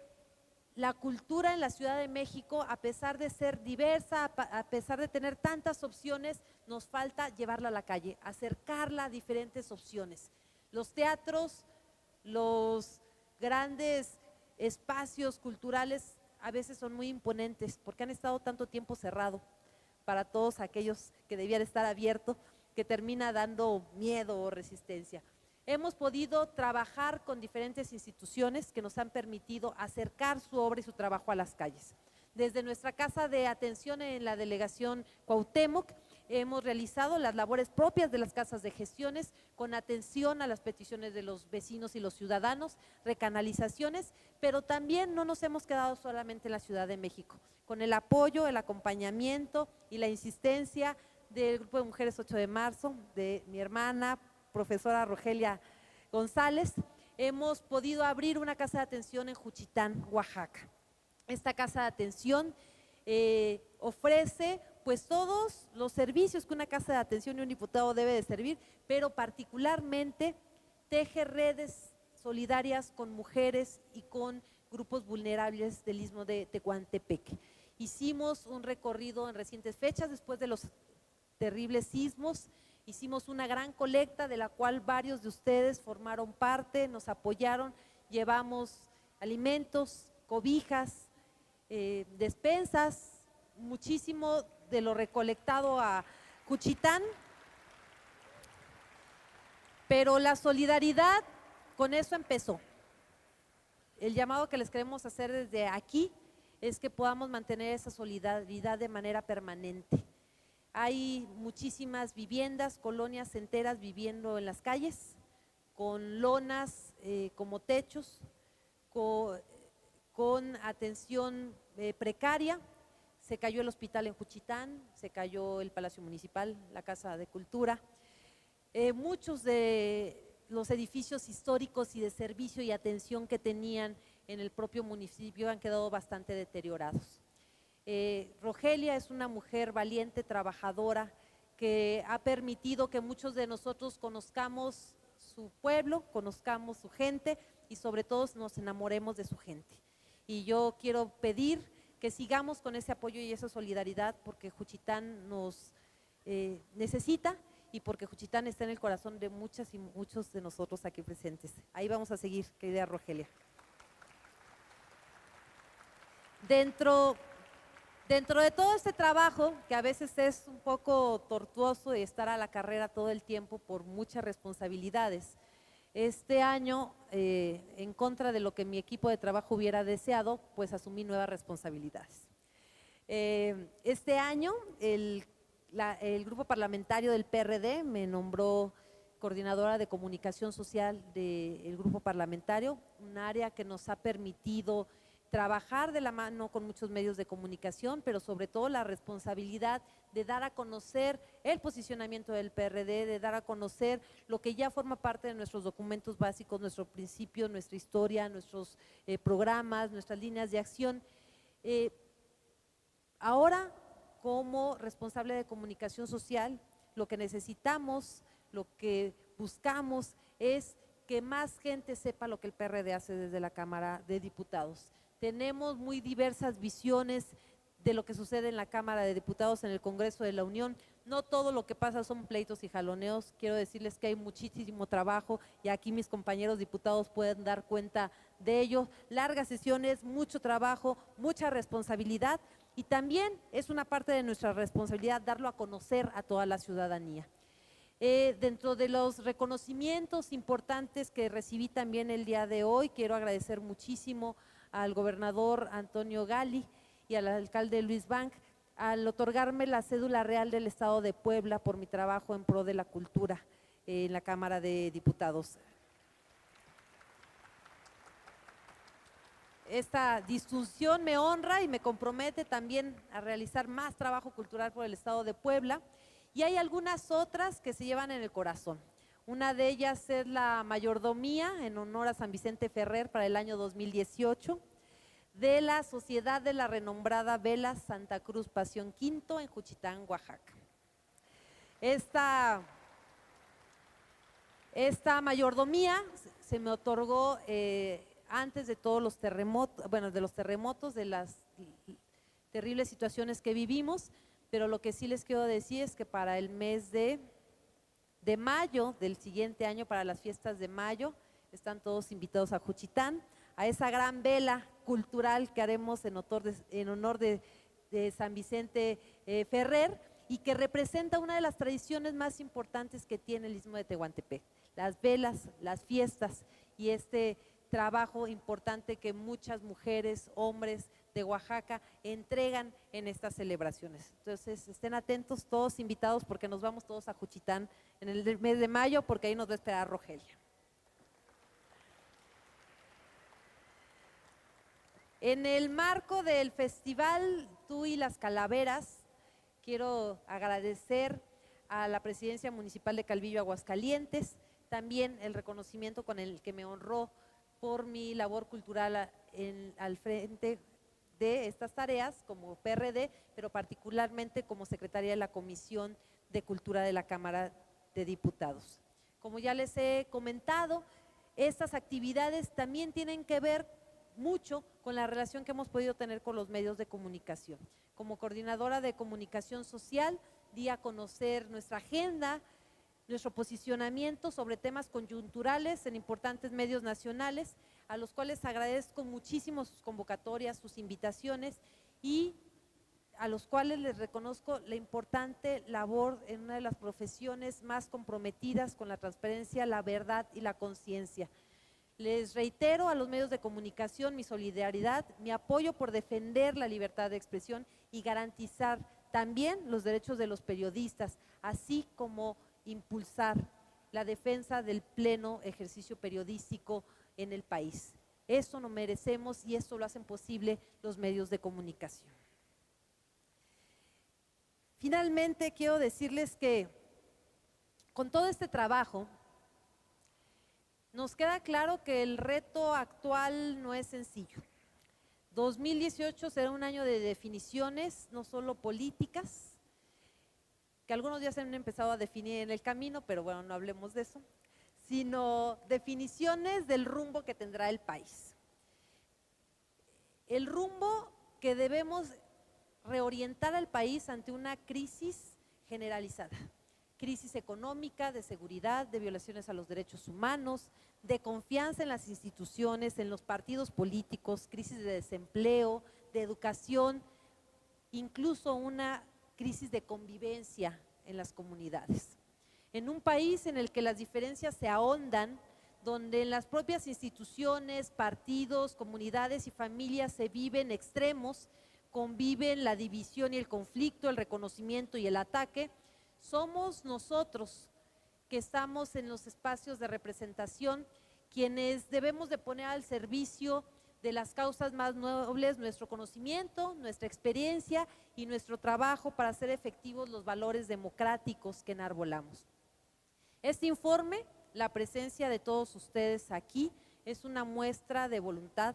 la cultura en la Ciudad de México, a pesar de ser diversa, a pesar de tener tantas opciones, nos falta llevarla a la calle, acercarla a diferentes opciones. Los teatros, los grandes espacios culturales a veces son muy imponentes porque han estado tanto tiempo cerrado para todos aquellos que debían estar abierto, que termina dando miedo o resistencia. Hemos podido trabajar con diferentes instituciones que nos han permitido acercar su obra y su trabajo a las calles. Desde nuestra casa de atención en la delegación Cuauhtémoc, hemos realizado las labores propias de las casas de gestiones con atención a las peticiones de los vecinos y los ciudadanos, recanalizaciones, pero también no nos hemos quedado solamente en la Ciudad de México. Con el apoyo, el acompañamiento y la insistencia del Grupo de Mujeres 8 de Marzo, de mi hermana, profesora Rogelia González, hemos podido abrir una casa de atención en Juchitán, Oaxaca. Esta casa de atención ofrece pues todos los servicios que una casa de atención y un diputado debe de servir, pero particularmente teje redes solidarias con mujeres y con grupos vulnerables del Istmo de Tehuantepec. Hicimos un recorrido en recientes fechas después de los terribles sismos, hicimos una gran colecta de la cual varios de ustedes formaron parte, nos apoyaron, llevamos alimentos, cobijas, despensas, muchísimo de lo recolectado a Juchitán, pero la solidaridad con eso empezó. El llamado que les queremos hacer desde aquí es que podamos mantener esa solidaridad de manera permanente. Hay muchísimas viviendas, colonias enteras viviendo en las calles, con lonas como techos, con atención precaria. Se cayó el hospital en Juchitán, se cayó el Palacio Municipal, la Casa de Cultura. Muchos de los edificios históricos y de servicio y atención que tenían en el propio municipio han quedado bastante deteriorados. Rogelia es una mujer valiente, trabajadora, que ha permitido que muchos de nosotros conozcamos su pueblo, conozcamos su gente y sobre todo nos enamoremos de su gente. Y yo quiero pedir que sigamos con ese apoyo y esa solidaridad porque Juchitán nos necesita y porque Juchitán está en el corazón de muchas y muchos de nosotros aquí presentes. Ahí vamos a seguir, querida Rogelia. Dentro de todo este trabajo, que a veces es un poco tortuoso de estar a la carrera todo el tiempo por muchas responsabilidades, este año, en contra de lo que mi equipo de trabajo hubiera deseado, pues asumí nuevas responsabilidades. Este año, el grupo parlamentario del PRD me nombró coordinadora de comunicación social del grupo parlamentario, un área que nos ha permitido trabajar de la mano con muchos medios de comunicación, pero sobre todo la responsabilidad de dar a conocer el posicionamiento del PRD, de dar a conocer lo que ya forma parte de nuestros documentos básicos, nuestro principio, nuestra historia, nuestros programas, nuestras líneas de acción. Ahora, como responsable de comunicación social, lo que necesitamos, lo que buscamos es que más gente sepa lo que el PRD hace desde la Cámara de Diputados. tenemos muy diversas visiones de lo que sucede en la Cámara de Diputados, en el Congreso de la Unión. No todo lo que pasa son pleitos y jaloneos, quiero decirles que hay muchísimo trabajo y aquí mis compañeros diputados pueden dar cuenta de ello. Largas sesiones, mucho trabajo, mucha responsabilidad y también es una parte de nuestra responsabilidad darlo a conocer a toda la ciudadanía. Dentro de los reconocimientos importantes que recibí también el día de hoy, quiero agradecer muchísimo al gobernador Antonio Gali y al alcalde Luis Bank al otorgarme la cédula real del Estado de Puebla por mi trabajo en pro de la cultura en la Cámara de Diputados. Esta distinción me honra y me compromete también a realizar más trabajo cultural por el Estado de Puebla y hay algunas otras que se llevan en el corazón. Una de ellas es la mayordomía en honor a San Vicente Ferrer para el año 2018 de la Sociedad de la renombrada Vela Santa Cruz Pasión Quinto en Juchitán, Oaxaca. Esta mayordomía se me otorgó antes de todos los terremotos, bueno, de los terremotos, de las terribles situaciones que vivimos, pero lo que sí les quiero decir es que para el mes de mayo del siguiente año, para las fiestas de mayo, están todos invitados a Juchitán, a esa gran vela cultural que haremos en honor de San Vicente Ferrer y que representa una de las tradiciones más importantes que tiene el Istmo de Tehuantepec, las velas, las fiestas y este trabajo importante que muchas mujeres, hombres de Oaxaca entregan en estas celebraciones. Entonces estén atentos, todos invitados porque nos vamos todos a Juchitán en el mes de mayo porque ahí nos va a esperar Rogelia. En el marco del festival Tú y las Calaveras, quiero agradecer a la Presidencia Municipal de Calvillo, Aguascalientes, también el reconocimiento con el que me honró por mi labor cultural al frente de estas tareas como PRD, pero particularmente como secretaria de la Comisión de Cultura de la Cámara de Diputados. Como ya les he comentado, estas actividades también tienen que ver mucho con la relación que hemos podido tener con los medios de comunicación. Como coordinadora de comunicación social, di a conocer nuestra agenda, nuestro posicionamiento sobre temas coyunturales en importantes medios nacionales, a los cuales agradezco muchísimo sus convocatorias, sus invitaciones y a los cuales les reconozco la importante labor en una de las profesiones más comprometidas con la transparencia, la verdad y la conciencia. Les reitero a los medios de comunicación mi solidaridad, mi apoyo por defender la libertad de expresión y garantizar también los derechos de los periodistas, así como impulsar la defensa del pleno ejercicio periodístico en el país. Eso lo merecemos y eso lo hacen posible los medios de comunicación. Finalmente, quiero decirles que con todo este trabajo, nos queda claro que el reto actual no es sencillo. 2018 será un año de definiciones, no solo políticas, que algunos ya se han empezado a definir en el camino, pero bueno, no hablemos de eso, sino definiciones del rumbo que tendrá el país. El rumbo que debemos reorientar al país ante una crisis generalizada. Crisis económica, de seguridad, de violaciones a los derechos humanos, de confianza en las instituciones, en los partidos políticos, crisis de desempleo, de educación, incluso una crisis de convivencia en las comunidades. En un país en el que las diferencias se ahondan, donde en las propias instituciones, partidos, comunidades y familias se viven extremos, conviven la división y el conflicto, el reconocimiento y el ataque, somos nosotros que estamos en los espacios de representación quienes debemos de poner al servicio de las causas más nobles nuestro conocimiento, nuestra experiencia y nuestro trabajo para hacer efectivos los valores democráticos que enarbolamos. Este informe, la presencia de todos ustedes aquí, es una muestra de voluntad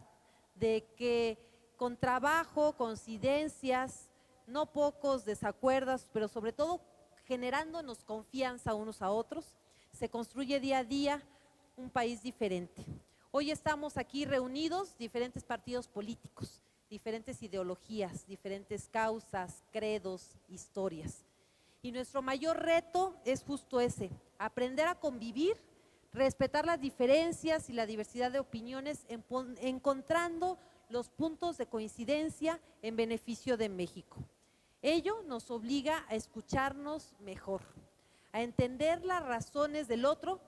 de que con trabajo, coincidencias, no pocos desacuerdos, pero sobre todo generándonos confianza unos a otros, se construye día a día un país diferente, Hoy estamos aquí reunidos diferentes partidos políticos, diferentes ideologías, diferentes causas, credos, historias. Y nuestro mayor reto es justo ese, aprender a convivir, respetar las diferencias y la diversidad de opiniones, encontrando los puntos de coincidencia en beneficio de México. Ello nos obliga a escucharnos mejor, a entender las razones del otro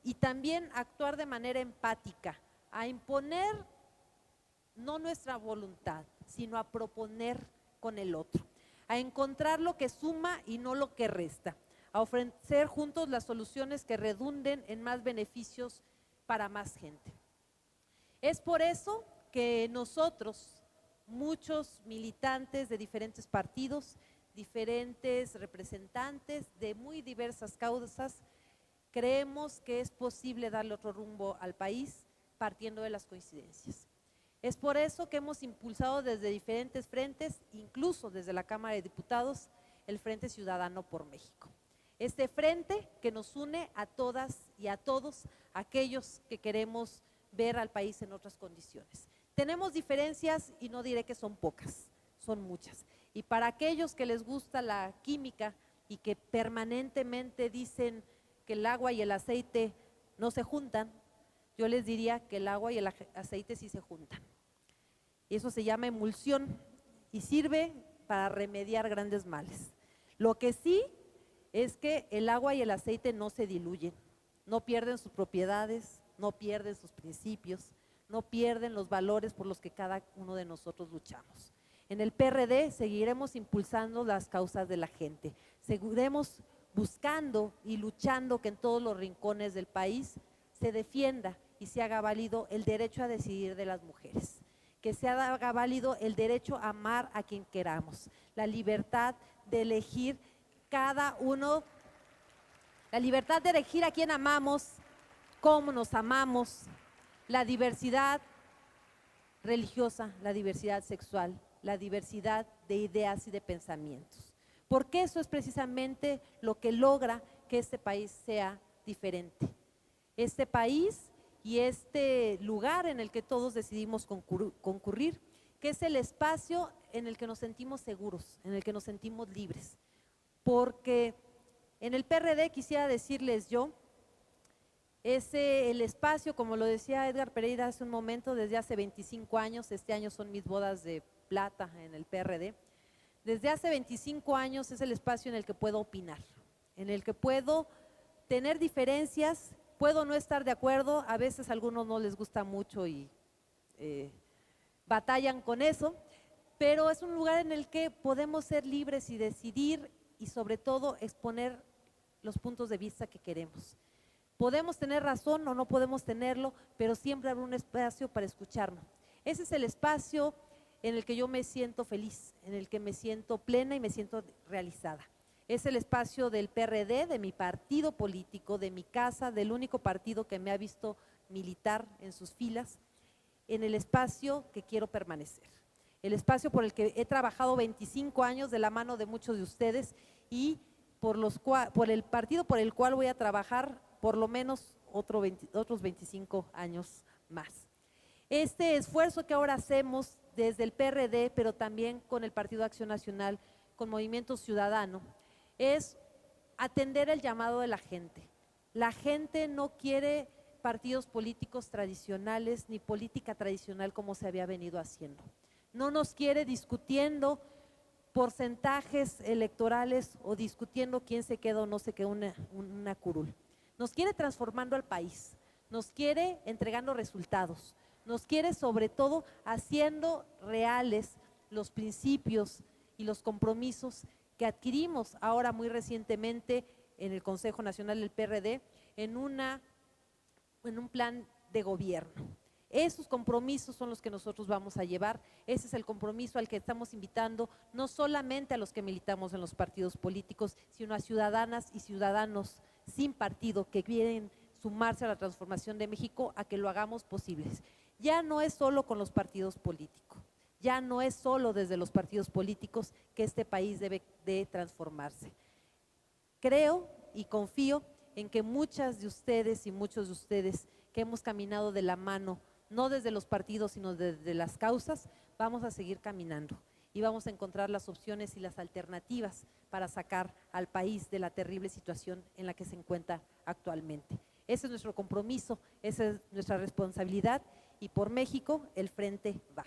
y también a actuar de manera empática, a imponer no nuestra voluntad, sino a proponer con el otro, a encontrar lo que suma y no lo que resta, a ofrecer juntos las soluciones que redunden en más beneficios para más gente. Es por eso que nosotros, muchos militantes de diferentes partidos, diferentes representantes de muy diversas causas, creemos que es posible darle otro rumbo al país partiendo de las coincidencias. Es por eso que hemos impulsado desde diferentes frentes, incluso desde la Cámara de Diputados, el Frente Ciudadano por México. Este frente que nos une a todas y a todos aquellos que queremos ver al país en otras condiciones. Tenemos diferencias y no diré que son pocas, son muchas. Y para aquellos que les gusta la química y que permanentemente dicen que el agua y el aceite no se juntan, yo les diría que el agua y el aceite sí se juntan. Y eso se llama emulsión y sirve para remediar grandes males. Lo que sí es que el agua y el aceite no se diluyen, no pierden sus propiedades, no pierden sus principios, no pierden los valores por los que cada uno de nosotros luchamos. En el PRD seguiremos impulsando las causas de la gente, seguiremos buscando y luchando que en todos los rincones del país se defienda y se haga válido el derecho a decidir de las mujeres, que se haga válido el derecho a amar a quien queramos, la libertad de elegir cada uno, la libertad de elegir a quién amamos, cómo nos amamos, la diversidad religiosa, la diversidad sexual, la diversidad de ideas y de pensamientos. Porque eso es precisamente lo que logra que este país sea diferente. Este país y este lugar en el que todos decidimos concurrir, que es el espacio en el que nos sentimos seguros, en el que nos sentimos libres. Porque en el PRD quisiera decirles yo, es el espacio, como lo decía Edgar Pereira hace un momento, desde hace 25 años, este año son mis bodas de plata en el PRD, desde hace 25 años es el espacio en el que puedo opinar, en el que puedo tener diferencias, puedo no estar de acuerdo, a veces a algunos no les gusta mucho y batallan con eso, pero es un lugar en el que podemos ser libres y decidir y sobre todo exponer los puntos de vista que queremos. Podemos tener razón o no podemos tenerlo, pero siempre habrá un espacio para escucharnos. Ese es el espacio en el que yo me siento feliz, en el que me siento plena y me siento realizada. Es el espacio del PRD, de mi partido político, de mi casa, del único partido que me ha visto militar en sus filas, en el espacio que quiero permanecer. El espacio por el que he trabajado 25 años de la mano de muchos de ustedes y por el partido por el cual voy a trabajar por lo menos otros 25 años más. Este esfuerzo que ahora hacemos desde el PRD, pero también con el Partido Acción Nacional, con Movimiento Ciudadano, es atender el llamado de la gente. La gente no quiere partidos políticos tradicionales ni política tradicional como se había venido haciendo. No nos quiere discutiendo porcentajes electorales o discutiendo quién se queda o no se queda una curul. Nos quiere transformando al país, nos quiere entregando resultados, nos quiere sobre todo haciendo reales los principios y los compromisos que adquirimos ahora muy recientemente en el Consejo Nacional del PRD en un plan de gobierno. Esos compromisos son los que nosotros vamos a llevar, ese es el compromiso al que estamos invitando no solamente a los que militamos en los partidos políticos, sino a ciudadanas y ciudadanos sin partido que quieren sumarse a la transformación de México, a que lo hagamos posibles. Ya no es solo con los partidos políticos, ya no es solo desde los partidos políticos que este país debe de transformarse. Creo y confío en que muchas de ustedes y muchos de ustedes que hemos caminado de la mano, no desde los partidos, sino desde las causas, vamos a seguir caminando y vamos a encontrar las opciones y las alternativas para sacar al país de la terrible situación en la que se encuentra actualmente. Ese es nuestro compromiso, esa es nuestra responsabilidad y por México el frente va.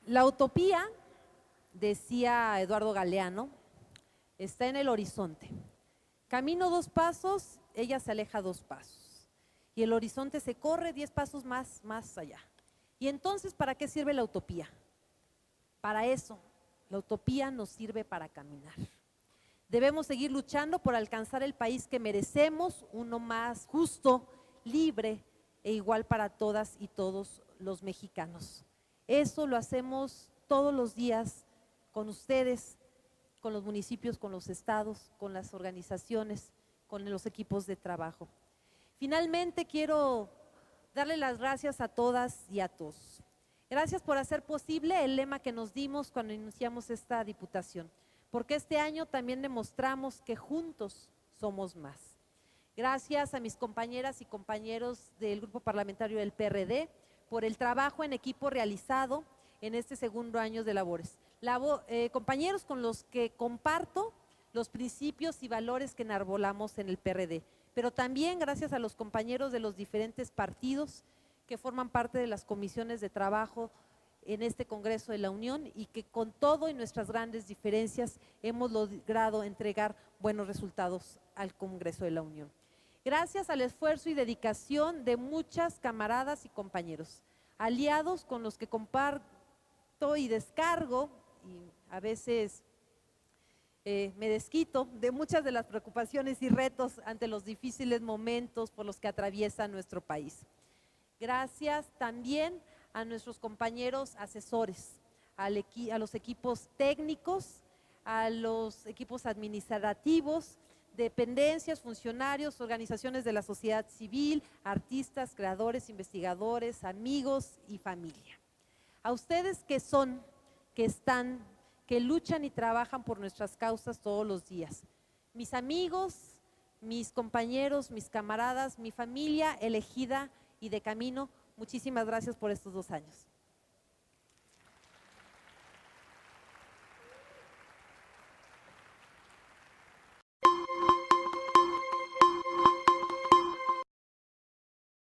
La utopía, decía Eduardo Galeano, está en el horizonte. Camino 2 pasos, ella se aleja 2 pasos. Y el horizonte se corre 10 pasos más allá. Y entonces, ¿para qué sirve la utopía? Para eso, la utopía nos sirve para caminar. Debemos seguir luchando por alcanzar el país que merecemos, uno más justo, libre e igual para todas y todos los mexicanos. Eso lo hacemos todos los días con ustedes, con los municipios, con los estados, con las organizaciones, con los equipos de trabajo. Finalmente quiero darle las gracias a todas y a todos. Gracias por hacer posible el lema que nos dimos cuando iniciamos esta diputación, porque este año también demostramos que juntos somos más. Gracias a mis compañeras y compañeros del Grupo Parlamentario del PRD por el trabajo en equipo realizado en este segundo año de labores. Compañeros con los que comparto los principios y valores que enarbolamos en el PRD, pero también gracias a los compañeros de los diferentes partidos que forman parte de las comisiones de trabajo en este Congreso de la Unión y que con todo y nuestras grandes diferencias hemos logrado entregar buenos resultados al Congreso de la Unión. Gracias al esfuerzo y dedicación de muchas camaradas y compañeros, aliados con los que comparto y descargo, y a veces me desquito de muchas de las preocupaciones y retos ante los difíciles momentos por los que atraviesa nuestro país. Gracias también a nuestros compañeros asesores, a los equipos técnicos, a los equipos administrativos, dependencias, funcionarios, organizaciones de la sociedad civil, artistas, creadores, investigadores, amigos y familia. A ustedes que son, que están, que luchan y trabajan por nuestras causas todos los días. Mis amigos, mis compañeros, mis camaradas, mi familia elegida y de camino, muchísimas gracias por estos 2 años.